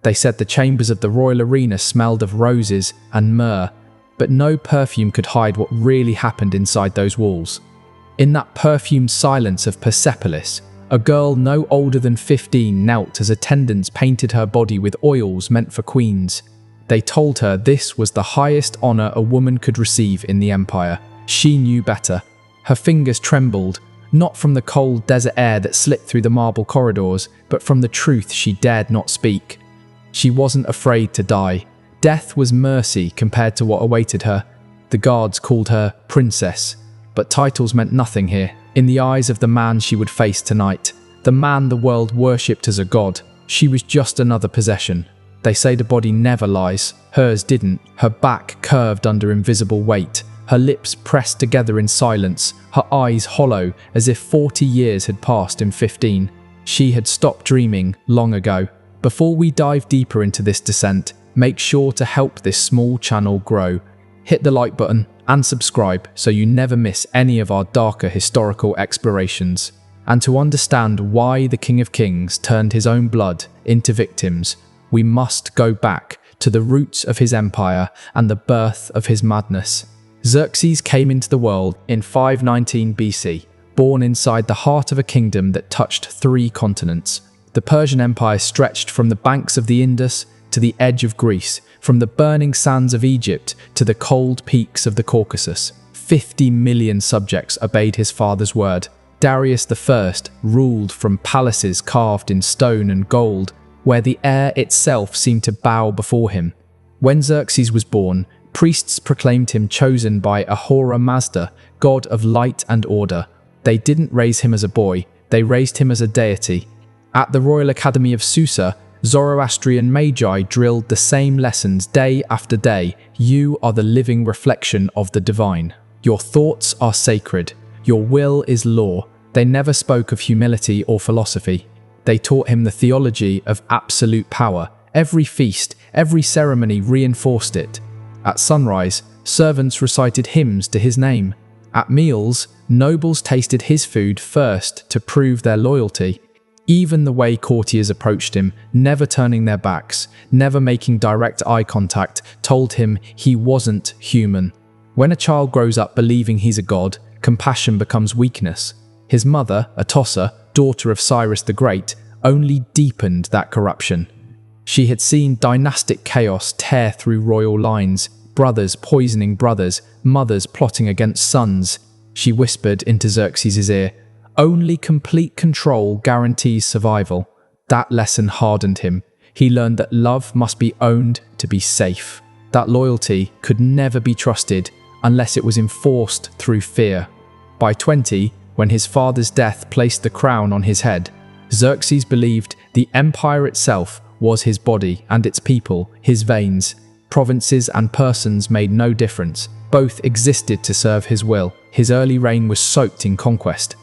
They said the chambers of the royal arena smelled of roses and myrrh, but no perfume could hide what really happened inside those walls. In that perfumed silence of Persepolis, a girl no older than 15 knelt as attendants painted her body with oils meant for queens. They told her this was the highest honor a woman could receive in the empire. She knew better. Her fingers trembled, not from the cold desert air that slipped through the marble corridors, but from the truth she dared not speak. She wasn't afraid to die. Death was mercy compared to what awaited her. The guards called her princess, but titles meant nothing here. In the eyes of the man she would face tonight, the man the world worshipped as a god, she was just another possession. They say the body never lies. Hers didn't. Her back curved under invisible weight, her lips pressed together in silence, her eyes hollow as if 40 years had passed in 15. She had stopped dreaming long ago. Before we dive deeper into this descent, make sure to help this small channel grow. Hit the like button and subscribe so you never miss any of our darker historical explorations. And to understand why the King of Kings turned his own blood into victims, we must go back to the roots of his empire and the birth of his madness. Xerxes came into the world in 519 BC, born inside the heart of a kingdom that touched 3 continents. The Persian Empire stretched from the banks of the Indus to the edge of Greece, from the burning sands of Egypt to the cold peaks of the Caucasus. 50 million subjects obeyed his father's word. Darius I ruled from palaces carved in stone and gold, where the air itself seemed to bow before him. When Xerxes was born, priests proclaimed him chosen by Ahura Mazda, god of light and order. They didn't raise him as a boy, they raised him as a deity. At the Royal Academy of Susa, Zoroastrian magi drilled the same lessons day after day. You are the living reflection of the divine. Your thoughts are sacred. Your will is law. They never spoke of humility or philosophy. They taught him the theology of absolute power. Every feast, every ceremony reinforced it. At sunrise, servants recited hymns to his name. At meals, nobles tasted his food first to prove their loyalty. Even the way courtiers approached him, never turning their backs, never making direct eye contact, told him he wasn't human. When a child grows up believing he's a god, compassion becomes weakness. His mother, Atossa, daughter of Cyrus the Great, only deepened that corruption. She had seen dynastic chaos tear through royal lines, brothers poisoning brothers, mothers plotting against sons. She whispered into Xerxes' ear, "Only complete control guarantees survival." That lesson hardened him. He learned that love must be owned to be safe. That loyalty could never be trusted unless it was enforced through fear. By 20, when his father's death placed the crown on his head, Xerxes believed the empire itself was his body and its people, his veins. Provinces and persons made no difference. Both existed to serve his will. His early reign was soaked in conquest.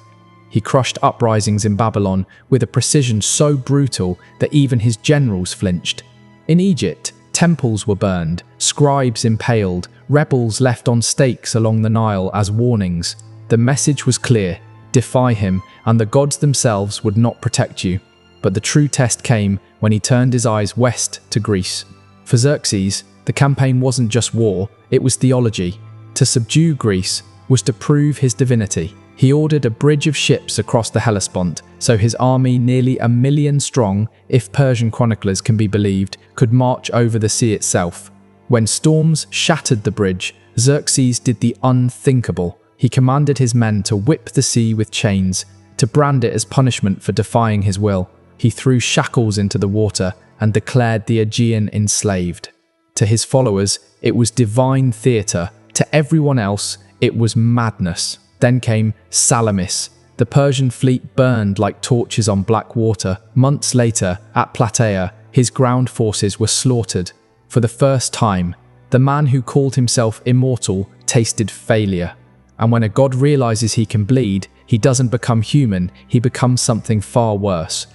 He crushed uprisings in Babylon with a precision so brutal that even his generals flinched. In Egypt, temples were burned, scribes impaled, rebels left on stakes along the Nile as warnings. The message was clear: defy him, and the gods themselves would not protect you. But the true test came when he turned his eyes west to Greece. For Xerxes, the campaign wasn't just war, it was theology. To subdue Greece was to prove his divinity. He ordered a bridge of ships across the Hellespont, so his army, nearly 1 million strong, if Persian chroniclers can be believed, could march over the sea itself. When storms shattered the bridge, Xerxes did the unthinkable. He commanded his men to whip the sea with chains, to brand it as punishment for defying his will. He threw shackles into the water and declared the Aegean enslaved. To his followers, it was divine theatre. To everyone else, it was madness. Then came Salamis. The Persian fleet burned like torches on black water. Months later, at Plataea, his ground forces were slaughtered. For the first time, the man who called himself immortal tasted failure. And when a god realizes he can bleed, he doesn't become human, he becomes something far worse.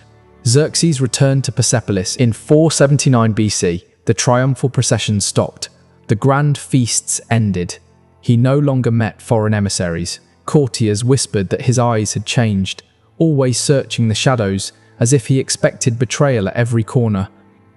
Xerxes returned to Persepolis in 479 BC. The triumphal procession stopped. The grand feasts ended. He no longer met foreign emissaries. Courtiers whispered that his eyes had changed, always searching the shadows, as if he expected betrayal at every corner.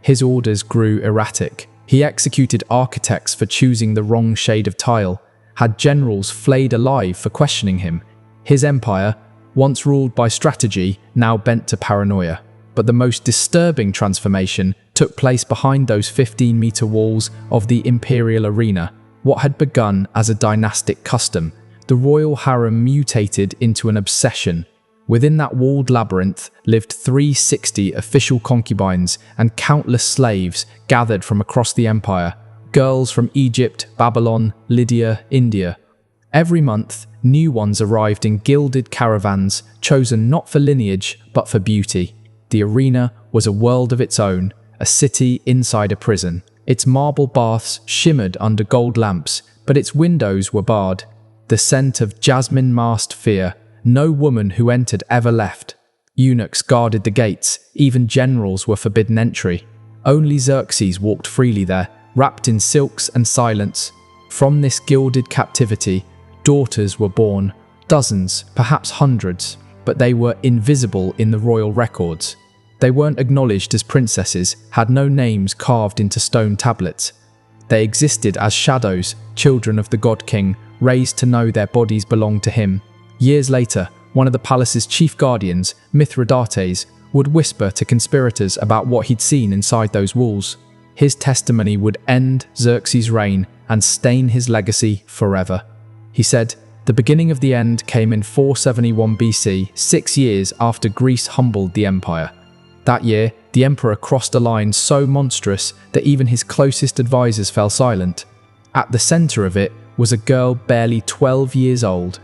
His orders grew erratic. He executed architects for choosing the wrong shade of tile, had generals flayed alive for questioning him. His empire, once ruled by strategy, now bent to paranoia. But the most disturbing transformation took place behind those 15-meter walls of the imperial arena. What had begun as a dynastic custom, the royal harem mutated into an obsession. Within that walled labyrinth lived 360 official concubines and countless slaves gathered from across the empire, girls from Egypt, Babylon, Lydia, India. Every month, new ones arrived in gilded caravans, chosen not for lineage, but for beauty. The arena was a world of its own, a city inside a prison. Its marble baths shimmered under gold lamps, but its windows were barred. The scent of jasmine masked fear. No woman who entered ever left. Eunuchs guarded the gates, even generals were forbidden entry. Only Xerxes walked freely there, wrapped in silks and silence. From this gilded captivity, daughters were born, dozens, perhaps hundreds, but they were invisible in the royal records. They weren't acknowledged as princesses, had no names carved into stone tablets. They existed as shadows, children of the god king, raised to know their bodies belonged to him. Years later, one of the palace's chief guardians, Mithridates, would whisper to conspirators about what he'd seen inside those walls. His testimony would end Xerxes' reign and stain his legacy forever. He said, "The beginning of the end came in 471 BC, 6 years after Greece humbled the empire. That year, the emperor crossed a line so monstrous that even his closest advisors fell silent. At the center of it was a girl barely 12 years old.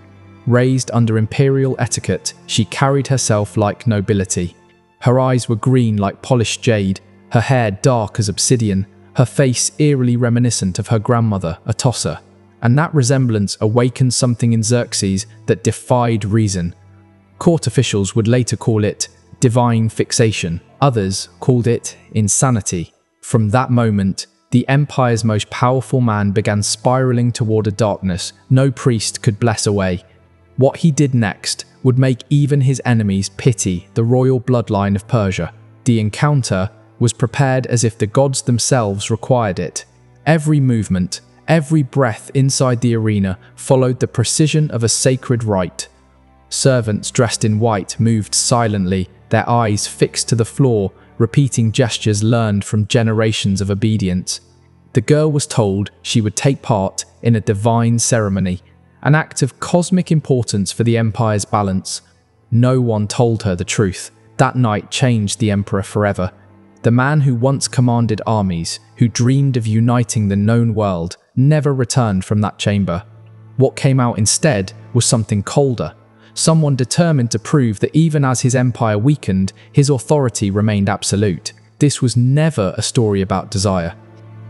Raised under imperial etiquette, she carried herself like nobility. Her eyes were green like polished jade, her hair dark as obsidian, her face eerily reminiscent of her grandmother, Atossa. And that resemblance awakened something in Xerxes that defied reason. Court officials would later call it divine fixation. Others called it insanity. From that moment, the empire's most powerful man began spiraling toward a darkness no priest could bless away. What he did next would make even his enemies pity the royal bloodline of Persia. The encounter was prepared as if the gods themselves required it. Every movement, every breath inside the arena followed the precision of a sacred rite. Servants dressed in white moved silently, their eyes fixed to the floor, repeating gestures learned from generations of obedience. The girl was told she would take part in a divine ceremony, an act of cosmic importance for the empire's balance. No one told her the truth. That night changed the emperor forever. The man who once commanded armies, who dreamed of uniting the known world, never returned from that chamber. What came out instead was something colder. Someone determined to prove that even as his empire weakened, his authority remained absolute. This was never a story about desire.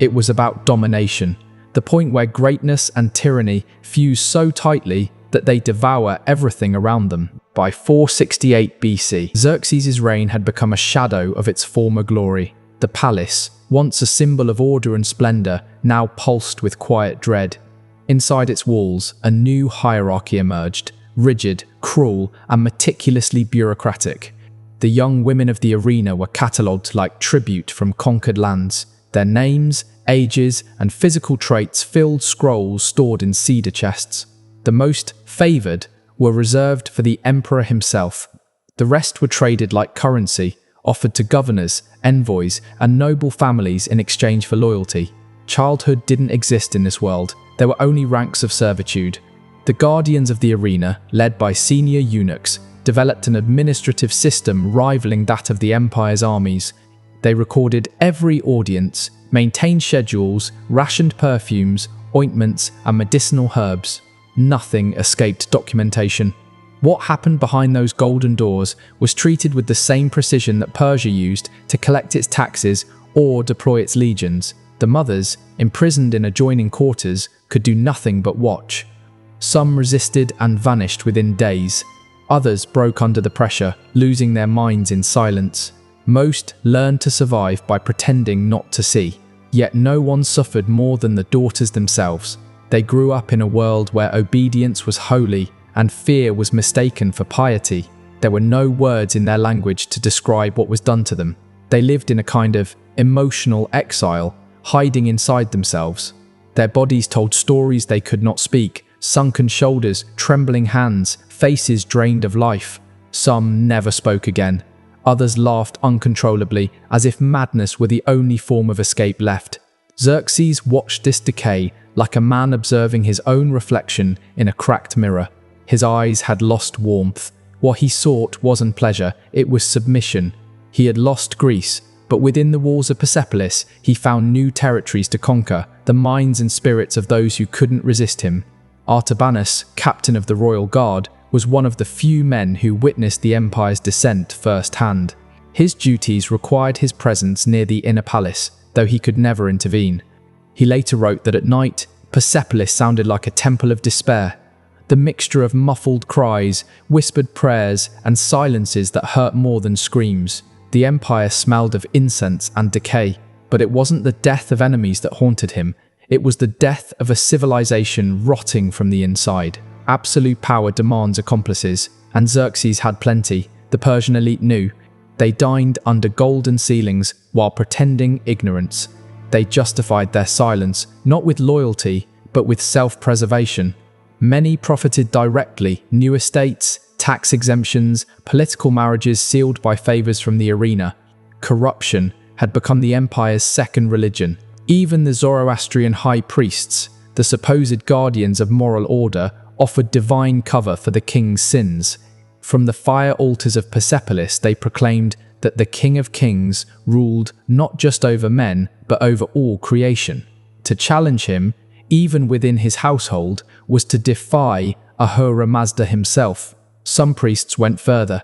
It was about domination. The point where greatness and tyranny fuse so tightly that they devour everything around them. By 468 BC, Xerxes' reign had become a shadow of its former glory. The palace, once a symbol of order and splendor, now pulsed with quiet dread. Inside its walls, a new hierarchy emerged, rigid, cruel, and meticulously bureaucratic. The young women of the arena were catalogued like tribute from conquered lands. Their names, ages, and physical traits filled scrolls stored in cedar chests. The most favored were reserved for the emperor himself. The rest were traded like currency, offered to governors, envoys, and noble families in exchange for loyalty. Childhood didn't exist in this world. There were only ranks of servitude. The guardians of the arena, led by senior eunuchs, developed an administrative system rivaling that of the empire's armies. They recorded every audience, maintained schedules, rationed perfumes, ointments, and medicinal herbs. Nothing escaped documentation. What happened behind those golden doors was treated with the same precision that Persia used to collect its taxes or deploy its legions. The mothers, imprisoned in adjoining quarters, could do nothing but watch. Some resisted and vanished within days. Others broke under the pressure, losing their minds in silence. Most learned to survive by pretending not to see. Yet no one suffered more than the daughters themselves. They grew up in a world where obedience was holy and fear was mistaken for piety. There were no words in their language to describe what was done to them. They lived in a kind of emotional exile, hiding inside themselves. Their bodies told stories they could not speak, sunken shoulders, trembling hands, faces drained of life. Some never spoke again. Others laughed uncontrollably, as if madness were the only form of escape left. Xerxes watched this decay like a man observing his own reflection in a cracked mirror. His eyes had lost warmth. What he sought wasn't pleasure, it was submission. He had lost Greece, but within the walls of Persepolis, he found new territories to conquer, the minds and spirits of those who couldn't resist him. Artabanus, captain of the royal guard, was one of the few men who witnessed the empire's descent firsthand. His duties required his presence near the inner palace, though he could never intervene. He later wrote that at night, Persepolis sounded like a temple of despair. The mixture of muffled cries, whispered prayers, and silences that hurt more than screams. The empire smelled of incense and decay, but it wasn't the death of enemies that haunted him. It was the death of a civilization rotting from the inside. Absolute power demands accomplices, and Xerxes had plenty. The Persian elite knew. They dined under golden ceilings while pretending ignorance. They justified their silence, not with loyalty, but with self-preservation. Many profited directly: new estates, tax exemptions, political marriages sealed by favors from the arena. Corruption had become the empire's second religion. Even the Zoroastrian high priests, the supposed guardians of moral order, offered divine cover for the king's sins. From the fire altars of Persepolis, they proclaimed that the King of Kings ruled not just over men, but over all creation. To challenge him, even within his household, was to defy Ahura Mazda himself. Some priests went further,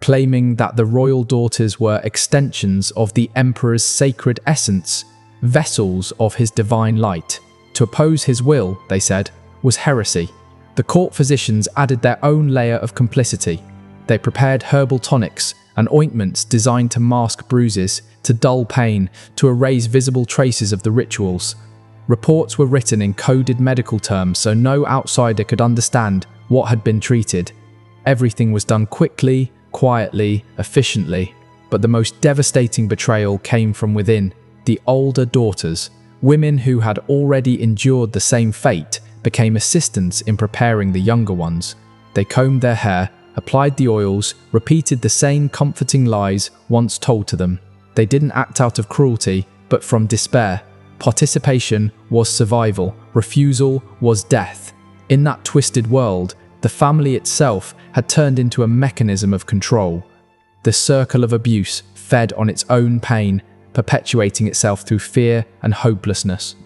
claiming that the royal daughters were extensions of the emperor's sacred essence, vessels of his divine light. To oppose his will, they said, was heresy. The court physicians added their own layer of complicity. They prepared herbal tonics and ointments designed to mask bruises, to dull pain, to erase visible traces of the rituals. Reports were written in coded medical terms so no outsider could understand what had been treated. Everything was done quickly, quietly, efficiently. But the most devastating betrayal came from within. The older daughters, women who had already endured the same fate, became assistants in preparing the younger ones. They combed their hair, applied the oils, repeated the same comforting lies once told to them. They didn't act out of cruelty, but from despair. Participation was survival, refusal was death. In that twisted world, the family itself had turned into a mechanism of control. The circle of abuse fed on its own pain, perpetuating itself through fear and hopelessness.